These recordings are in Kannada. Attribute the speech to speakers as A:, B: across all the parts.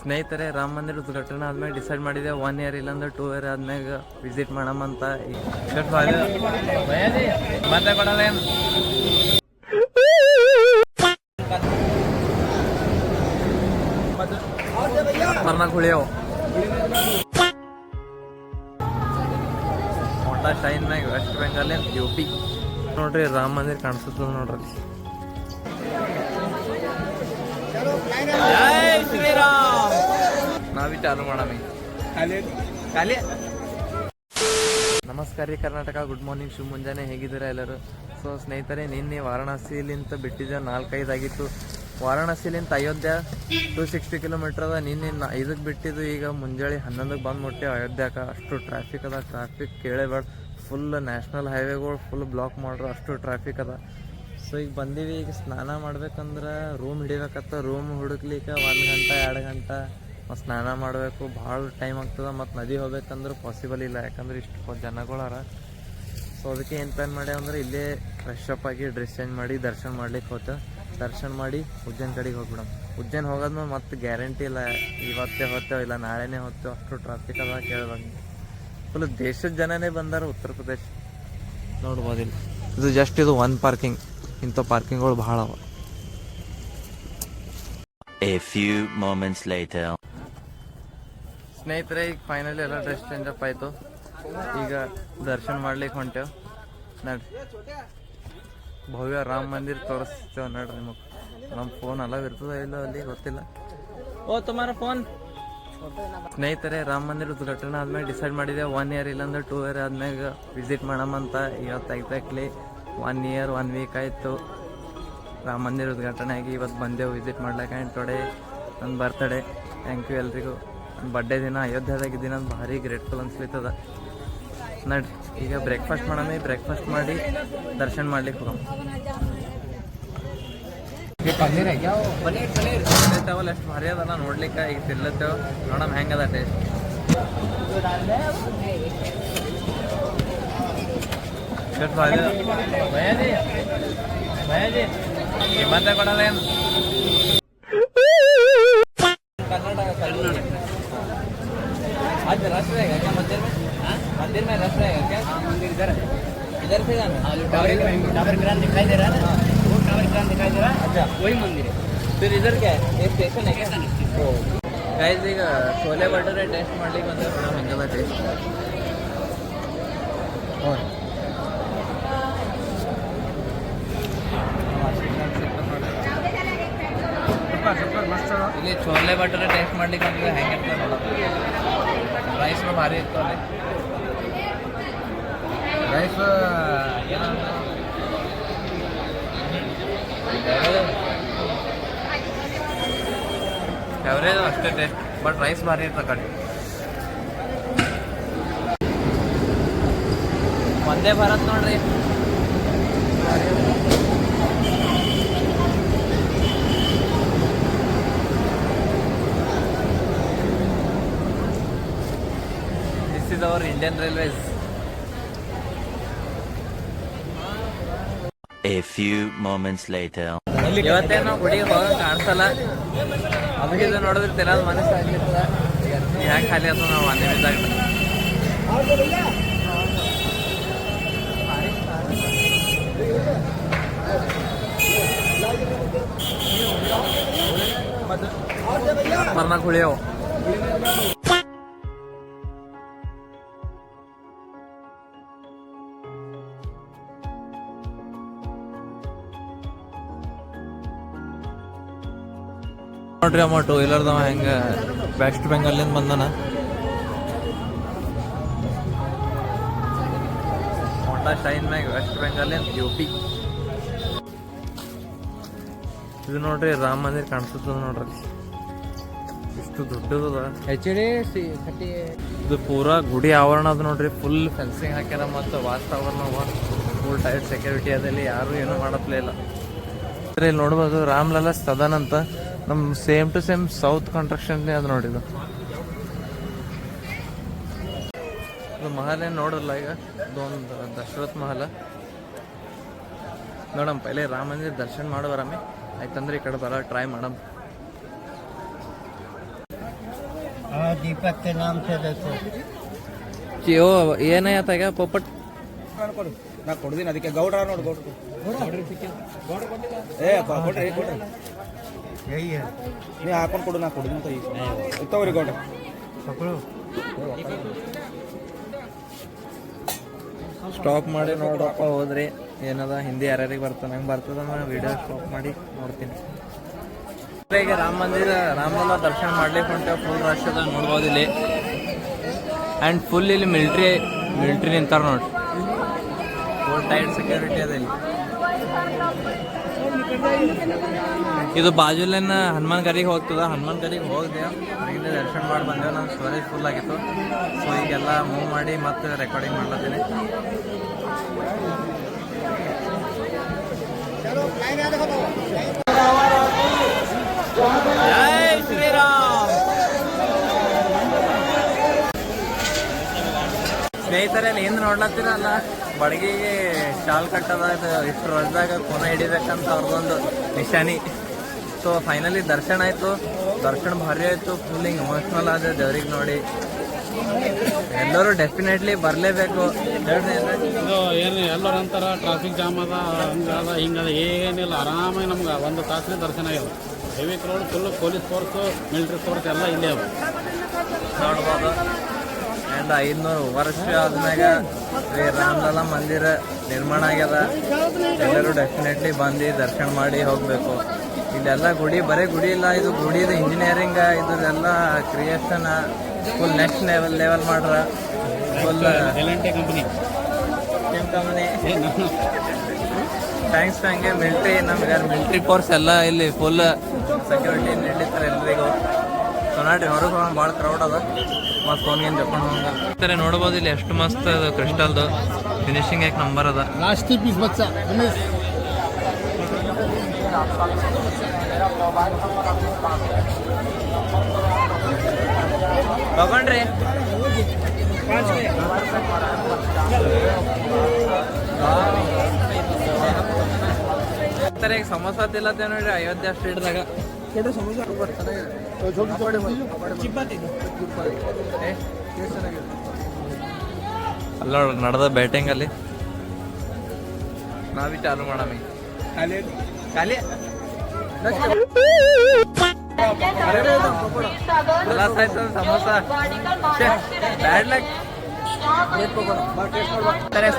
A: ಸ್ನೇಹಿತರೆ, ರಾಮ ಮಂದಿರ ಉದ್ಘಾಟನೆ ಆದ್ಮೇಲೆ ಡಿಸೈಡ್ ಮಾಡಿದೆ 1 ಇಯರ್ ಇಲ್ಲಾಂದ್ರೆ 2 ಇಯರ್ ಆದ್ಮ್ಯಾಗ ವಿಸಿಟ್ ಮಾಡಮಂತ. ಮತ್ತೆ ಕೊಡಲ್ಲ ಹುಳಿಯವು ಹೋಂಡಾ ಶೈನ್ ಮ್ಯಾಗ ವೆಸ್ಟ್ ಬೆಂಗಾಲ್ UP ನೋಡ್ರಿ. ರಾಮ ಮಂದಿರ ಕಾಣಿಸ್ತದ ನೋಡ್ರಿ. ನಾವೀ ಚಾಲು ಮಾಡಮಿ. ನಮಸ್ಕಾರ ರೀ ಕರ್ನಾಟಕ, ಗುಡ್ ಮಾರ್ನಿಂಗ್, ಶುಭ ಮುಂಜಾನೆ, ಹೇಗಿದ್ದೀರಾ ಎಲ್ಲರೂ? ಸೊ ಸ್ನೇಹಿತರೆ, ನಿನ್ನೆ ವಾರಾಣಸಿಲಿಂತ ಬಿಟ್ಟಿದ್ದೆ 4-5 ಆಗಿತ್ತು. ವಾರಾಣಸಿಲಿಂತ ಅಯೋಧ್ಯ 260 ಕಿಲೋಮೀಟರ್ ಅದ. ನಿನ್ನೆ 5ಕ್ಕೆ ಬಿಟ್ಟಿದ್ದು, ಈಗ ಮುಂಜಾನೆ 11ಕ್ಕೆ ಬಂದು ಮುಟ್ಟೆ ಅಯೋಧ್ಯಕ್ಕೆ. ಅಷ್ಟು ಟ್ರಾಫಿಕ್ ಅದ, ಟ್ರಾಫಿಕ್ ಕೇಳೇಬೇಡ. ಫುಲ್ ನ್ಯಾಷನಲ್ ಹೈವೇಗಳು ಫುಲ್ ಬ್ಲಾಕ್ ಮಾಡ್ರು, ಅಷ್ಟು ಟ್ರಾಫಿಕ್ ಅದ. ಸೊ ಈಗ ಬಂದೀವಿ. ಈಗ ಸ್ನಾನ ಮಾಡ್ಬೇಕಂದ್ರೆ ರೂಮ್ ಹಿಡಿಬೇಕತ್ತ. ರೂಮ್ ಹುಡುಕ್ಲಿಕ್ಕೆ 1 ಗಂಟೆ 2 ಗಂಟೆ ಮತ್ತು ಸ್ನಾನ ಮಾಡಬೇಕು, ಭಾಳ ಟೈಮ್ ಆಗ್ತದೆ. ಮತ್ತು ನದಿ ಹೋಗ್ಬೇಕಂದ್ರೆ ಪಾಸಿಬಲ್ ಇಲ್ಲ, ಯಾಕಂದ್ರೆ ಇಷ್ಟು ಜನಗಳಾರ. ಸೊ ಅದಕ್ಕೆ ಏನು ಪ್ಲ್ಯಾನ್ ಮಾಡ್ಯಾವ ಅಂದ್ರೆ ಇಲ್ಲೇ ಫ್ರೆಶ್ ಅಪ್ ಆಗಿ ಡ್ರೆಸ್ ಚೇಂಜ್ ಮಾಡಿ ದರ್ಶನ ಮಾಡ್ಲಿಕ್ಕೆ ಹೋಗ್ತೇವೆ. ದರ್ಶನ ಮಾಡಿ ಉಜ್ಜೈನ್ ಕಡೆಗೆ ಹೋಗ್ಬಿಡೋಣ. ಉಜ್ಜೈನ್ ಹೋಗೋದ್ಮೇಲೆ ಮತ್ತೆ ಗ್ಯಾರಂಟಿ ಇಲ್ಲ ಇವತ್ತೇ ಹೋಗ್ತೇವೆ ಇಲ್ಲ ನಾಳೆನೇ ಹೋಗ್ತೇವೆ, ಅಷ್ಟು ಟ್ರಾಫಿಕ್ ಅದ ಕೇಳ್ಬಂದು. ಫುಲ್ ದೇಶದ ಜನನೇ ಬಂದಾರ ಉತ್ತರ ಪ್ರದೇಶ. ನೋಡ್ಬೋದಿಲ್ಲ, ಇದು ಜಸ್ಟ್ ಇದು 1 ಪಾರ್ಕಿಂಗ್. ಇಂಥ ಪಾರ್ಕಿಂಗ್ಗಳು ಭಾಳ ಅವ.
B: A few moments later.
A: ಸ್ನೇಹಿತರೆ, ಈಗ ಫೈನಲಿ ಎಲ್ಲ ಡ್ರೆಸ್ ಚೇಂಜ್ ಅಪ್ ಆಯಿತು. ಈಗ ದರ್ಶನ ಮಾಡ್ಲಿಕ್ಕೆ ಹೊಂಟೇವು. ನಡ್ರಿ, ಭವ್ಯ ರಾಮ ಮಂದಿರ ತೋರಿಸ್ತೇವೆ ನೋಡ್ರಿ ನಿಮಗೆ. ನಮ್ಮ ಫೋನ್ ಅಲಾವ್ ಇರ್ತದ ಇಲ್ಲೋ ಅಲ್ಲಿ ಗೊತ್ತಿಲ್ಲ. ಓ ತುಮಾರ ಫೋನ್. ಸ್ನೇಹಿತರೆ, ರಾಮ ಮಂದಿರ ಉದ್ಘಾಟನೆ ಆದ್ಮೇಲೆ ಡಿಸೈಡ್ ಮಾಡಿದೆ 1 ಇಯರ್ ಇಲ್ಲಾಂದ್ರೆ 2 ಇಯರ್ ಆದ್ಮ್ಯಾಗ ವಿಸಿಟ್ ಮಾಡಮಂತ. ಇವತ್ತು ಎಕ್ಸಾಕ್ಟ್ಲಿ 1 ಇಯರ್ 1 ವೀಕ್ ಆಯಿತು ರಾಮ ಮಂದಿರ ಉದ್ಘಾಟನೆ ಆಗಿ. ಇವತ್ತು ಬಂದೆವು ವಿಸಿಟ್ ಮಾಡ್ಲಿಕ್ಕೆ. ಆ್ಯಂಡ್ ಟುಡೇ ನನ್ನ ಬರ್ತಡೇ. ಥ್ಯಾಂಕ್ ಯು ಎಲ್ರಿಗೂ. ನನ್ನ ಬರ್ಡೇ ದಿನ ಅಯೋಧ್ಯದಾಗಿದ್ದೀನಿ ಅಂತ ಭಾರಿ ಗ್ರೇಟ್ಫುಲ್ ಅನ್ಸ್ಲಿತ್ತದ. ನಡ್ರಿ, ಈಗ ಬ್ರೇಕ್ಫಾಸ್ಟ್ ಮಾಡಮಿ. ಬ್ರೇಕ್ಫಾಸ್ಟ್ ಮಾಡಿ ದರ್ಶನ ಮಾಡ್ಲಿಕ್ಕೆ ಹೋಗಮ್ಮ. ಪನ್ನೀರ್ ಎಷ್ಟು ಭಾರಿ ಅದಲ್ಲ ನೋಡ್ಲಿಕ್ಕೆ. ಈಗ ತಿನ್ಲತ್ತೇವೆ, ನೋಡಮ್ ಹೆಂಗದ ಟೇಸ್ಟ್. ಮತ್ತೆ ಕೊಡಲ್ಲ ಏನು आज रश रहेगा क्या मंदिर में? मंदिर में रश रहेगा क्या? मंदिर इधर से जाना। टावर ग्रांड दिखाई दे रहा है ना, वो टावर ग्रांड दिखाई दे रहा है। अच्छा, वही मंदिर है। फिर इधर क्या है? ये स्टेशन है क्या? गाइस, ಈಗ छोले भटूरे टेस्ट ಮಾಡ್ಲಿಕ್ಕೆ ಬಂದ್ರೆ ಬಹಳ ಹೆಂಗದ ಟೇಸ್ಟ್. ಇಲ್ಲಿ छोले भटूरे ಟೇಸ್ಟ್ ಮಾಡ್ಲಿಕ್ಕೆ ಅಂದ್ರೆ ಹೆಂಗಿರ್ತದೆ ನೋಡೋದು. ರೈಸ್ ಭಾರಿ ಇರ್ತವೆ. ರೈಸ್ ಎವರೇಜ್ ಅಷ್ಟೇ ಟೇಸ್ಟ್, ಬಟ್ ರೈಸ್ ಭಾರಿ ಇರ್ತದೆ ಕಡೆ. ಒಂದೇ ಭಾರತ್ ನೋಡ್ರಿ. This is our Indian Railways.
B: A few moments later.
A: ಇವತ್ತೇನು ಗುಡಿಗೆ ಹೋಗಂಗೆ ಕಾಣಿಸಲ್ಲ. ಅದಕ್ಕೆ ಇದು ನೋಡಿದ್ರೆ ತಿನ್ನೋದು ಮನಸ್ಸು ಆಗಿರ್ತದೆ. ಯಾಕೆ ಖಾಲಿ ಆಯ್ತು ನಾವು ಒಂದೇ ಬಿದ್ದಾಗ. ಮರ್ನಾಕ್ ಹುಳಿಯವು ನೋಡ್ರಿ. ಅಮ್ಮ ಟೂ ವೀಲರ್ದವ ಹೆಂಗೆ ವೆಸ್ಟ್ ಬೆಂಗಾಲಿಂದ ಬಂದನ. ಹೋಂಡಾ ಶೈನ್ ಮ್ಯಾಗ ವೆಸ್ಟ್ ಬೆಂಗಾಲಿಂದ UP. ಇದು ನೋಡ್ರಿ ರಾಮ ಮಂದಿರ ಕಾಣಿಸ್ತದ ನೋಡ್ರಿ. ಇಷ್ಟು ದೊಡ್ಡದ ಇದು ಪೂರಾ ಗುಡಿ ಆವರಣ ಅದು ನೋಡ್ರಿ. ಫುಲ್ ಫೆನ್ಸಿಂಗ್ ಹಾಕ್ಯಾರ ಮತ್ತು ವಾತಾವರಣ ಫುಲ್ ಟೈಟ್ ಸೆಕ್ಯೂರಿಟಿ ಅದಲ್ಲಿ ಯಾರು ಏನು ಮಾಡಪ್ಲೇ ಇಲ್ಲ. ಇಲ್ಲಿ ನೋಡ್ಬೋದು ರಾಮ್ಲಲ್ಲಾ ಸದನ್ ಅಂತ. ನಮ್ಮ same to same south construction ಅದು ನೋಡಿದ್ದು. ಅದು ಮಹಲ್ ಏನು ನೋಡಲ್ಲ. ಈಗ ಇದೊಂದು ದಶರಥ್ ಮಹಲ್ ನೋಡಮ್. ಪೈಲೆ ರಾಮ ಮಂದಿರ ದರ್ಶನ ಮಾಡೋ ಬರಮ್ಮಿ. ಆಯ್ತಂದ್ರೆ ಈ ಕಡೆ ಬರ ಟ್ರೈ ಮಾಡಮ್.
C: हाँ दीपक के नाम से देखो
A: ಓ ಏನಾಯ್ತ ಈಗ ಪೊಪ್ಪಟ್
D: ನಾ ಕೊಡ್ದೀನಿ ಅದಕ್ಕೆ ಗೌಡ್ರ ನೋಡಿ ಗೌಡ್ರು ಏ ಕೊಡ್ರಿ ಕೊಡ್ರಿ
C: यही है
D: ನೀ ಹಾಕೊಂಡು ಕೊಡು ನಾ ಕೊಡ್ತೀನಿ ಅಂತ ಈಗ ತಗೋರಿ ಗೌಡ್ರ
C: पकड़ो
A: ಸ್ಟಾಪ್ ಮಾಡಿ ನೋಡ್ರಪ್ಪ ಹೋದ್ರಿ ಏನದ ಹಿಂದಿ ಯಾರ್ಯಾರಿಗೆ ಬರ್ತದೆ ನಂಗೆ ಬರ್ತದ ವಿಡಿಯೋ ಸ್ಟಾಪ್ ಮಾಡಿ ನೋಡ್ತೀನಿ. ಈಗ ರಾಮ ಮಂದಿರ ರಾಮಲಲ್ಲ ದರ್ಶನ ಮಾಡ್ಲಿಕ್ಕೆ ಹೊಂಟೇವೆ. ಫುಲ್ ರಶ್ ಅದ ನೋಡ್ಬೋದು ಇಲ್ಲಿ. ಆ್ಯಂಡ್ ಫುಲ್ ಇಲ್ಲಿ ಮಿಲ್ಟ್ರಿ ನಿಂತಾರ ನೋಡ್ರಿ. ಫುಲ್ ಟೈಟ್ ಸೆಕ್ಯೂರಿಟಿ ಅದ ಇಲ್ಲಿ. ಇದು ಬಾಜುಲೇನ ಹನುಮಾನ್ ಗರಿಗೆ ಹೋಗ್ತದ. ಹನುಮಾನ್ ಗರಿಗೆ ಹೋಗಿದೆ ಹೊರಗಿಂದ ದರ್ಶನ ಮಾಡಿ ಬಂದೇವೆ. ನಮ್ಮ ಸ್ಟೋರೇಜ್ ಫುಲ್ ಆಗಿತ್ತು. ಸೊ ಈಗೆಲ್ಲ ಮೂವ್ ಮಾಡಿ ಮತ್ತೆ ರೆಕಾರ್ಡಿಂಗ್ ಮಾಡ್ಲತ್ತೀನಿ. ಜೈ ಶ್ರೀರಾಮ್. ಸ್ನೇಹಿತರೆ ಏನು ನೋಡ್ಲತ್ತೀರಲ್ಲ, ಬಡಗಿಗೆ ಶಾಲ್ ಕಟ್ಟದ ಇದು ಇಷ್ಟು ವರ್ಷದಾಗ ಕೊನ ಹಿಡಿಬೇಕಂತ ಅವ್ರದ್ದೊಂದು ನಿಶಾನಿ. ಸೊ ಫೈನಲಿ ದರ್ಶನ ಆಯಿತು. ದರ್ಶನ ಭಾರಿ ಆಯಿತು. ಫುಲ್ ಹಿಂಗೆ ಎಮೋಷ್ನಲ್ ಆದ ದೇವ್ರಿಗೆ ನೋಡಿ. ಎಲ್ಲರೂ ಡೆಫಿನೆಟ್ಲಿ ಬರಲೇಬೇಕು.
E: ಇದು ಏನು ಎಲ್ಲರ ಅಂತಾರ ಟ್ರಾಫಿಕ್ ಜಾಮ್ ಅದ ಹಂಗದ ಹಿಂಗದ ಏನಿಲ್ಲ, ಆರಾಮಾಗಿ ನಮ್ಗೆ ಒಂದು ತಾಸಿನ ದರ್ಶನ ಆಗ್ಯದ. Heavy crowd full police force military force ಎಲ್ಲ ಇಲ್ಲೇ ಅವ
A: ನೋಡ್ಬೋದು. ಆ್ಯಂಡ್ 500 ವರ್ಷ ಆದ್ಮ್ಯಾಗ ಶ್ರೀ ರಾಮಲಲ್ಲ ಮಂದಿರ ನಿರ್ಮಾಣ ಆಗ್ಯದ. ಎಲ್ಲರೂ ಡೆಫಿನೆಟ್ಲಿ ಬಂದು ದರ್ಶನ ಮಾಡಿ ಹೋಗಬೇಕು. ಇಲ್ಲೆಲ್ಲ ಗುಡಿ ಬರೀ ಗುಡಿ ಇಲ್ಲ, ಇದು ಗುಡಿದು ಇಂಜಿನಿಯರಿಂಗ್ ಇದೆಲ್ಲ ಕ್ರಿಯೇಷನ್ ಫುಲ್ ನೆಕ್ಸ್ಟ್ ಲೆವೆಲ್ ಮಾಡ್ರ. ಫುಲ್
E: ಎಲ್&ಟಿ ಕಂಪ್ನಿ
A: ಥ್ಯಾಂಕ್ಸ್ ಹಂಗೆ ಮಿಲ್ಟ್ರಿ ನಮ್ಗೆ ಮಿಲ್ಟ್ರಿ ಫೋರ್ಸ್ ಎಲ್ಲ ಇಲ್ಲಿ ಫುಲ್ ಸೆಕ್ಯೂರಿಟಿ ನೀಡ್ಲಿರ್ತಾರೆ ಎಲ್ರಿಗೂ. ಸೊ ನೋಡ್ರಿ ಹೊರಗೆ ಹೋಗೋಣ, ಭಾಳ ಕ್ರೌಡ್ ಅದ. ಮತ್ತು ಫೋನ್ಗೇನು ಜಪ್ಕೊಂಡು ಹೋಗಂಗ ನೋಡ್ಬೋದು. ಇಲ್ಲಿ ಎಷ್ಟು ಮಸ್ತ್ ಅದು ಕ್ರಿಸ್ಟಲ್ದು ಫಿನಿಶಿಂಗ್ ಯಾಕೆ ನಂಬರ್ ಅದ.
E: ಲಾಸ್ಟ್ ಪೀಸ್ ಬಚ್ಚ
A: ತಗೊಂಡ್ರಿ ಈಗ ಸಮೋಸ ತಿಲ್ಲತ್ತೇವೆ ನೋಡ್ರಿ ಅಯೋಧ್ಯ ಸ್ಟ್ರೀಟ್ದಾಗ. ಅಲ್ಲ ನೋಡ್ರಿ ನಡೆದ ಬ್ಯಾಟಿಂಗ್ ಅಲ್ಲಿ ನಾವೀ ಚಾಲು ಮಾಡಮ. ಖಾಲಿ ಸಮೋಸ ಬ್ಯಾಡ್ ಲಕ್.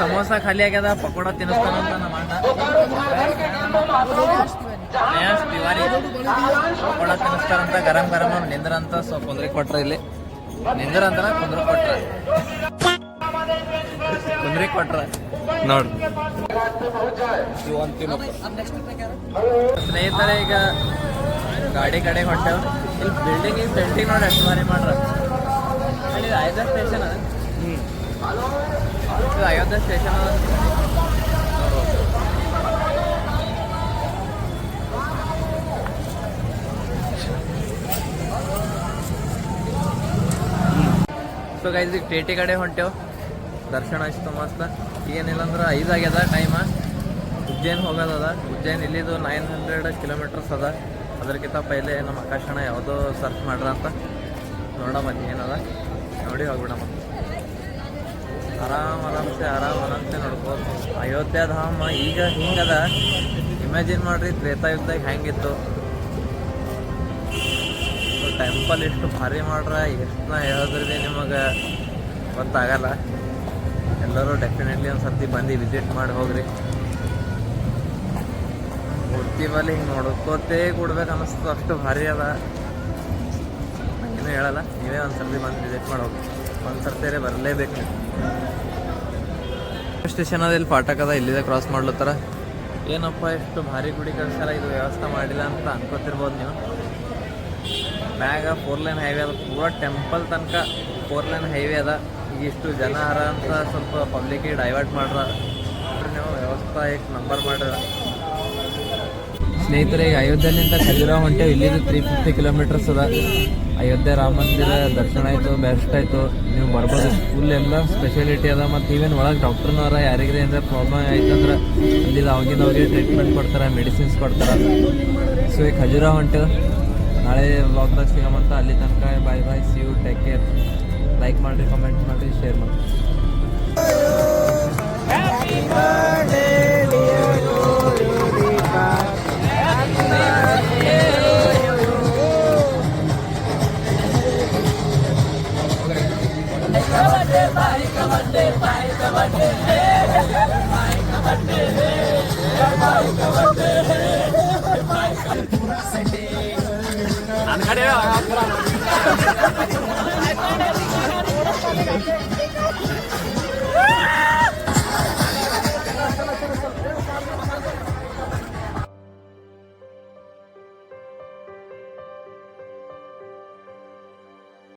A: ಸಮೋಸ ಖಾಲಿ ಆಗ್ಯದ, ಪಕೋಡ ತಿನ್ನಿಸ್ತಾನಂತ ನಮ್ಮ ಅಣ್ಣ ತಿವಾರಿ. ಪಕೋಡ ತಿನ್ನಿಸ್ತಾರಂತ ಗರಂ ಗರಂ ನಿಂದ್ರಂತ. ಸೊ ಕುಂದ್ರಿ ಕೊಟ್ರ ಇಲ್ಲಿ ನಿಂದ್ರಂತ ಕುಂದ್ರ ಕೊಟ್ರ ಕುಂದ್ರಿ ಕೊಟ್ರ ನೋಡ್ರಿ. ಸ್ನೇಹಿತರೆ ಈಗ ಗಾಡಿ ಕಡೆ ಹೊಂಟೇವ್. ಇಲ್ಲಿ ಬಿಲ್ಡಿಂಗ್ ಈಗ ಪೇಂಟಿಂಗ್ ನೋಡಿ ಎಷ್ಟು ಬಾರಿ ಮಾಡ್ರ. ಇಲ್ಲಿ ಅಯೋಧ್ಯ ಸ್ಟೇಷನ್ ಅದ. ಇದು ಅಯೋಧ್ಯ ಸ್ಟೇಷನ್ ಅದ. ಸೊ ಗೈಸ್ ಈಗ ಟಿ ಕಡೆ ಹೊಂಟೇವ್. ದರ್ಶನ ಆಯ್ತು ಮಸ್ತ್. ಏನಿಲ್ಲ ಅಂದ್ರೆ 5 ಆಗ್ಯದ ಟೈಮ. ಉಜ್ಜೈನ್ ಹೋಗೋದದ. ಉಜ್ಜೈನ್ ಇಲ್ಲಿದು 900 ಕಿಲೋಮೀಟರ್ಸ್ ಅದ. ಅದಕ್ಕಿಂತ ಪೈಲೆ ನಮ್ಮ ಆಕಾಶಣ ಯಾವುದೋ ಸರ್ಚ್ ಮಾಡ್ರ ಅಂತ ನೋಡಮ್ಮ ಏನದ ನೋಡಿ ಹೋಗ್ಬಿಡಮ್ಮ. ಆರಾಮಸೆ ನೋಡ್ಬೋದು. ಅಯೋಧ್ಯ ಧಾಮ ಈಗ ಹಿಂಗದ. ಇಮ್ಯಾಜಿನ್ ಮಾಡ್ರಿ ತ್ರೇತಾಯುಗದಾಗ ಹೆಂಗಿತ್ತು. ಟೆಂಪಲ್ ಎಷ್ಟು ಭಾರಿ ಮಾಡ್ರ. ಎಷ್ಟು ನಾ ಹೇಳಿದ್ರಿ ನಿಮಗೆ ಗೊತ್ತಾಗಲ್ಲ. ಎಲ್ಲರೂ ಡೆಫಿನೆಟ್ಲಿ ಒಂದು ಸರ್ತಿ ಬಂದು ವಿಸಿಟ್ ಮಾಡಿ ಹೋಗ್ರಿ. ಮೂರ್ತಿ ಬಲ್ಲಿ ಹಿಂಗೆ ನೋಡ್ಕೋತೇ ಕೊಡ್ಬೇಕು ಅನ್ನಿಸ್ತು, ಅಷ್ಟು ಭಾರಿ ಅದ. ಏನೂ ಹೇಳಲ್ಲ, ನೀವೇ ಒಂದು ಸರ್ತಿ ಬಂದು ವಿಸಿಟ್ ಮಾಡಿ ಹೋಗಿ. ಒಂದು ಸರ್ತಿಯೇ ಬರಲೇಬೇಕು ನೀವು. ಸ್ಟೇಷನ್ ಅದ, ಇಲ್ಲಿ ಫಾಟಕ್ ಅದ, ಇಲ್ಲಿದೆ ಕ್ರಾಸ್ ಮಾಡ್ಲತ್ತಾರ. ಏನಪ್ಪ ಎಷ್ಟು ಭಾರಿ ಗುಡಿ ಕಳ್ಸಾರ, ಇದು ವ್ಯವಸ್ಥೆ ಮಾಡಿಲ್ಲ ಅಂತ ಅನ್ಕೋತಿರ್ಬೋದು ನೀವು. ಮ್ಯಾಗ 4 ಲೈನ್ ಹೈವೇ ಅದ. ಪೂರ ಟೆಂಪಲ್ ತನಕ 4 ಲೈನ್ ಹೈವೇ ಅದ. ಈಗ ಇಷ್ಟು ಜನ ಅರ ಅಂತ ಸ್ವಲ್ಪ ಪಬ್ಲಿಕ್ಕಿಗೆ ಡೈವರ್ಟ್ ಮಾಡ್ರ. ನೀವು ವ್ಯವಸ್ಥೆ ಈಗ ನಂಬರ್ ಮಾಡ್ರ. ಸ್ನೇಹಿತರೆ ಈಗ ಅಯೋಧ್ಯೆಲಿಂದ ಖಜುರಾಹೋ ಹೊಂಟೇವು. ಇಲ್ಲಿಂದ 350 ಕಿಲೋಮೀಟರ್ಸ್ ಅದ. ಅಯೋಧ್ಯೆ ರಾಮ ಮಂದಿರ ದರ್ಶನ ಆಯಿತು, ಬೆಸ್ಟ್ ಆಯಿತು. ನೀವು ಬರ್ಬೋದು. ಫುಲ್ ಎಲ್ಲ ಸ್ಪೆಷಾಲಿಟಿ ಅದ. ಮತ್ತು ಈವೇನು ಒಳಗೆ ಡಾಕ್ಟರ್ನವರ ಯಾರಿಗ್ರೆ ಏನಾರ ಪ್ರಾಬ್ಲಮ್ ಆಯ್ತಂದ್ರೆ ಅಲ್ಲಿಂದ ಅವಾಗಿನವ್ರಿಗೆ ಟ್ರೀಟ್ಮೆಂಟ್ ಕೊಡ್ತಾರೆ, ಮೆಡಿಸಿನ್ಸ್ ಕೊಡ್ತಾರೆ. ಸೊ ಈಗ ಖಜುರಾಹೋ ಹೊಂಟೇವು. ನಾಳೆ ವ್ಲಾಗ್ದಾಗ ಸಿಗಮಂತ. ಅಲ್ಲಿ ತನಕ bye bye. Bye, see you, take care. Like ಮಾಡಿರಿ, ಕಮೆಂಟ್ ಮಾಡಿರಿ, ಶೇರ್ ಮಾಡಿರಿ.
E: ನನ್ನ ಕಡೆ